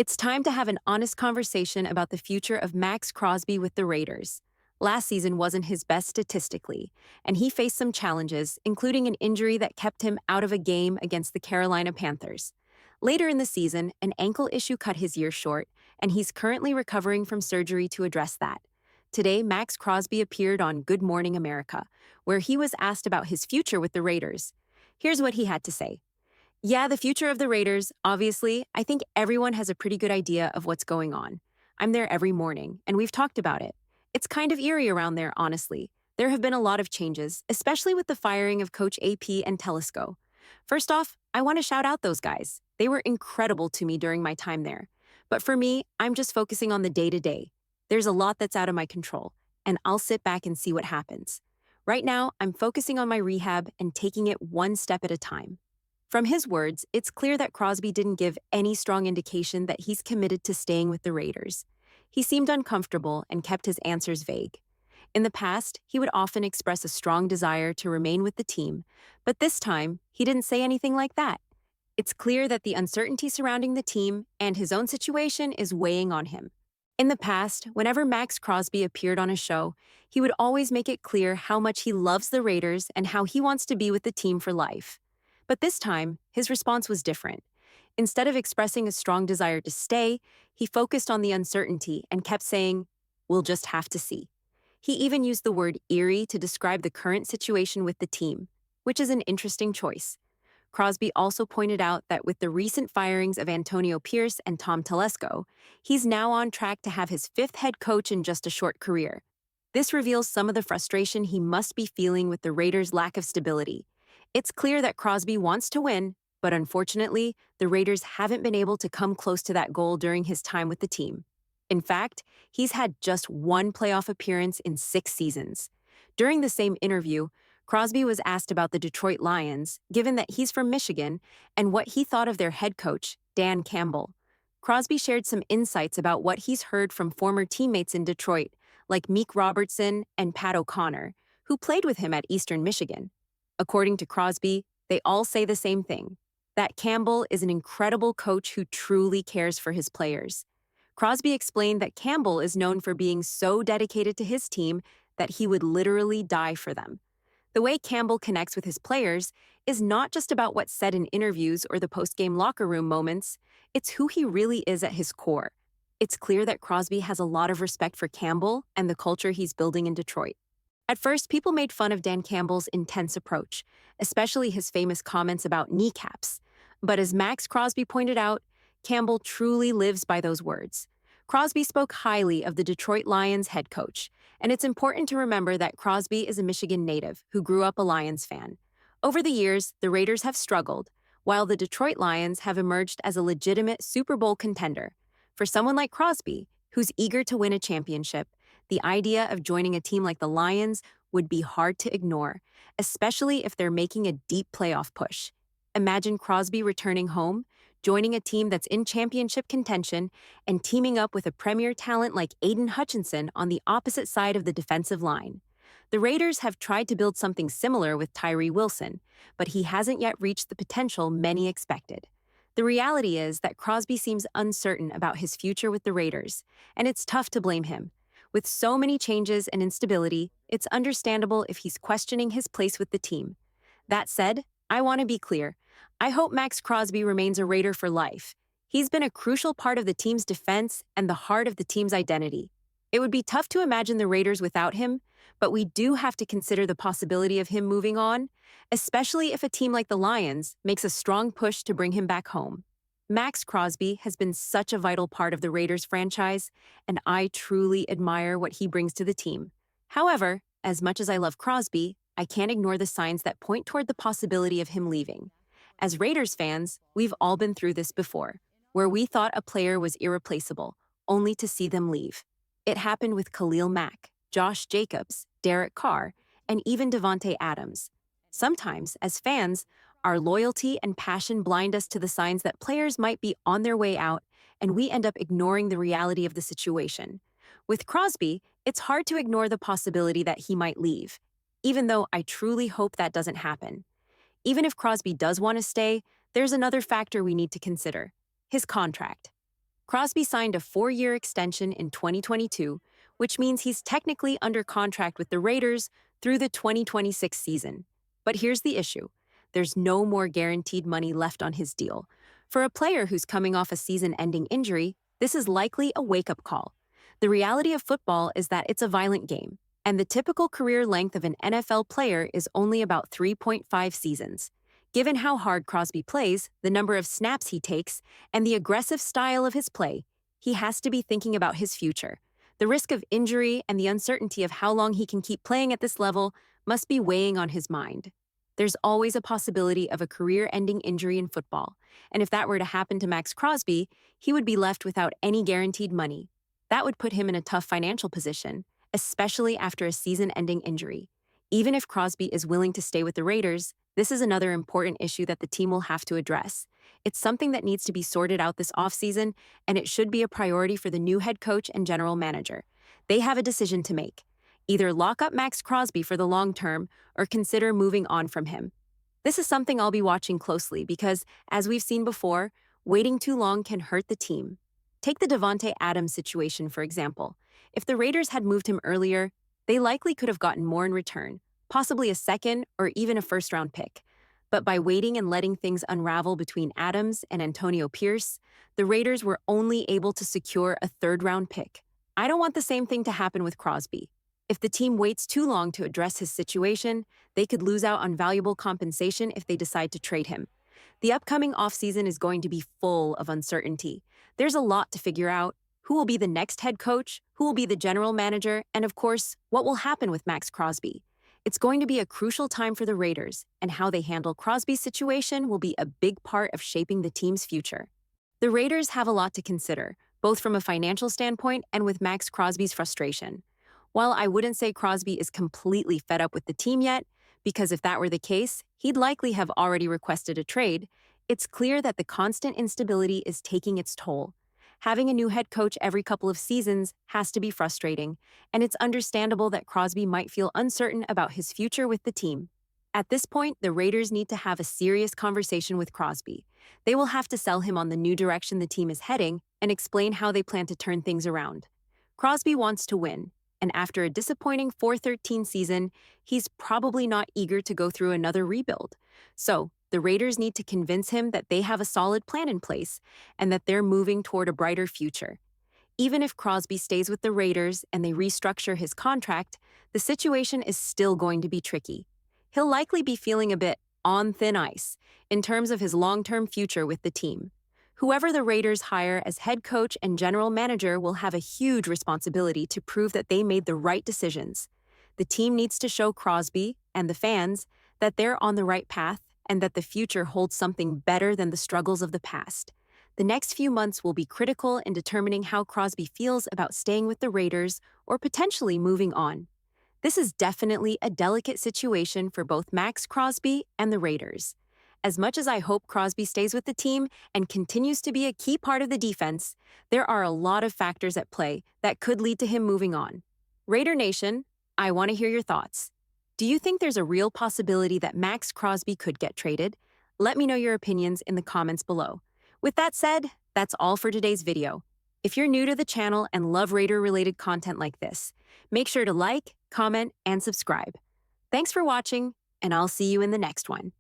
It's time to have an honest conversation about the future of Maxx Crosby with the Raiders. Last season wasn't his best statistically, and he faced some challenges, including an injury that kept him out of a game against the Carolina Panthers. Later in the season, an ankle issue cut his year short, and he's currently recovering from surgery to address that. Today, Maxx Crosby appeared on Good Morning America, where he was asked about his future with the Raiders. Here's what he had to say. Yeah, the future of the Raiders, obviously, I think everyone has a pretty good idea of what's going on. I'm there every morning, and we've talked about it. It's kind of eerie around there, honestly. There have been a lot of changes, especially with the firing of Coach AP and Telesco. First off, I want to shout out those guys. They were incredible to me during my time there. But for me, I'm just focusing on the day-to-day. There's a lot that's out of my control, and I'll sit back and see what happens. Right now, I'm focusing on my rehab and taking it one step at a time. From his words, it's clear that Crosby didn't give any strong indication that he's committed to staying with the Raiders. He seemed uncomfortable and kept his answers vague. In the past, he would often express a strong desire to remain with the team, but this time, he didn't say anything like that. It's clear that the uncertainty surrounding the team and his own situation is weighing on him. In the past, whenever Maxx Crosby appeared on a show, he would always make it clear how much he loves the Raiders and how he wants to be with the team for life. But this time, his response was different. Instead of expressing a strong desire to stay, he focused on the uncertainty and kept saying, "We'll just have to see." He even used the word eerie to describe the current situation with the team, which is an interesting choice. Crosby also pointed out that with the recent firings of Antonio Pierce and Tom Telesco, he's now on track to have his fifth head coach in just a short career. This reveals some of the frustration he must be feeling with the Raiders' lack of stability. It's clear that Crosby wants to win, but unfortunately, the Raiders haven't been able to come close to that goal during his time with the team. In fact, he's had just one playoff appearance in 6 seasons. During the same interview, Crosby was asked about the Detroit Lions, given that he's from Michigan, and what he thought of their head coach, Dan Campbell. Crosby shared some insights about what he's heard from former teammates in Detroit, like Meek Robertson and Pat O'Connor, who played with him at Eastern Michigan. According to Crosby, they all say the same thing, that Campbell is an incredible coach who truly cares for his players. Crosby explained that Campbell is known for being so dedicated to his team that he would literally die for them. The way Campbell connects with his players is not just about what's said in interviews or the post-game locker room moments, it's who he really is at his core. It's clear that Crosby has a lot of respect for Campbell and the culture he's building in Detroit. At first, people made fun of Dan Campbell's intense approach, especially his famous comments about kneecaps. But as Maxx Crosby pointed out, Campbell truly lives by those words. Crosby spoke highly of the Detroit Lions head coach, and it's important to remember that Crosby is a Michigan native who grew up a Lions fan. Over the years, the Raiders have struggled, while the Detroit Lions have emerged as a legitimate Super Bowl contender. For someone like Crosby, who's eager to win a championship, the idea of joining a team like the Lions would be hard to ignore, especially if they're making a deep playoff push. Imagine Crosby returning home, joining a team that's in championship contention, and teaming up with a premier talent like Aiden Hutchinson on the opposite side of the defensive line. The Raiders have tried to build something similar with Tyree Wilson, but he hasn't yet reached the potential many expected. The reality is that Crosby seems uncertain about his future with the Raiders, and it's tough to blame him. With so many changes and instability, it's understandable if he's questioning his place with the team. That said, I want to be clear. I hope Maxx Crosby remains a Raider for life. He's been a crucial part of the team's defense and the heart of the team's identity. It would be tough to imagine the Raiders without him, but we do have to consider the possibility of him moving on, especially if a team like the Lions makes a strong push to bring him back home. Maxx Crosby has been such a vital part of the Raiders franchise, and I truly admire what he brings to the team. However, as much as I love Crosby, I can't ignore the signs that point toward the possibility of him leaving. As Raiders fans, we've all been through this before, where we thought a player was irreplaceable, only to see them leave. It happened with Khalil Mack, Josh Jacobs, Derek Carr, and even Devontae Adams. Sometimes, as fans, our loyalty and passion blind us to the signs that players might be on their way out, and we end up ignoring the reality of the situation. With Crosby, it's hard to ignore the possibility that he might leave, even though I truly hope that doesn't happen. Even if Crosby does want to stay, there's another factor we need to consider: his contract. Crosby signed a 4-year extension in 2022, which means he's technically under contract with the Raiders through the 2026 season. But here's the issue. There's no more guaranteed money left on his deal. For a player who's coming off a season-ending injury, this is likely a wake-up call. The reality of football is that it's a violent game, and the typical career length of an NFL player is only about 3.5 seasons. Given how hard Crosby plays, the number of snaps he takes, and the aggressive style of his play, he has to be thinking about his future. The risk of injury and the uncertainty of how long he can keep playing at this level must be weighing on his mind. There's always a possibility of a career-ending injury in football, and if that were to happen to Maxx Crosby, he would be left without any guaranteed money. That would put him in a tough financial position, especially after a season-ending injury. Even if Crosby is willing to stay with the Raiders, this is another important issue that the team will have to address. It's something that needs to be sorted out this offseason, and it should be a priority for the new head coach and general manager. They have a decision to make. Either lock up Maxx Crosby for the long term or consider moving on from him. This is something I'll be watching closely because, as we've seen before, waiting too long can hurt the team. Take the Davante Adams situation, for example. If the Raiders had moved him earlier, they likely could have gotten more in return, possibly a second or even a first-round pick. But by waiting and letting things unravel between Adams and Antonio Pierce, the Raiders were only able to secure a third-round pick. I don't want the same thing to happen with Crosby. If the team waits too long to address his situation, they could lose out on valuable compensation if they decide to trade him. The upcoming offseason is going to be full of uncertainty. There's a lot to figure out. Who will be the next head coach? Who will be the general manager? And of course, what will happen with Maxx Crosby? It's going to be a crucial time for the Raiders, and how they handle Crosby's situation will be a big part of shaping the team's future. The Raiders have a lot to consider, both from a financial standpoint and with Maxx Crosby's frustration. While I wouldn't say Crosby is completely fed up with the team yet, because if that were the case, he'd likely have already requested a trade, it's clear that the constant instability is taking its toll. Having a new head coach every couple of seasons has to be frustrating, and it's understandable that Crosby might feel uncertain about his future with the team. At this point, the Raiders need to have a serious conversation with Crosby. They will have to sell him on the new direction the team is heading and explain how they plan to turn things around. Crosby wants to win, and after a disappointing 4-13 season, he's probably not eager to go through another rebuild. So, the Raiders need to convince him that they have a solid plan in place and that they're moving toward a brighter future. Even if Crosby stays with the Raiders and they restructure his contract, the situation is still going to be tricky. He'll likely be feeling a bit on thin ice in terms of his long-term future with the team. Whoever the Raiders hire as head coach and general manager will have a huge responsibility to prove that they made the right decisions. The team needs to show Crosby and the fans that they're on the right path and that the future holds something better than the struggles of the past. The next few months will be critical in determining how Crosby feels about staying with the Raiders or potentially moving on. This is definitely a delicate situation for both Maxx Crosby and the Raiders. As much as I hope Crosby stays with the team and continues to be a key part of the defense, there are a lot of factors at play that could lead to him moving on. Raider Nation, I want to hear your thoughts. Do you think there's a real possibility that Maxx Crosby could get traded? Let me know your opinions in the comments below. With that said, that's all for today's video. If you're new to the channel and love Raider-related content like this, make sure to like, comment, and subscribe. Thanks for watching, and I'll see you in the next one.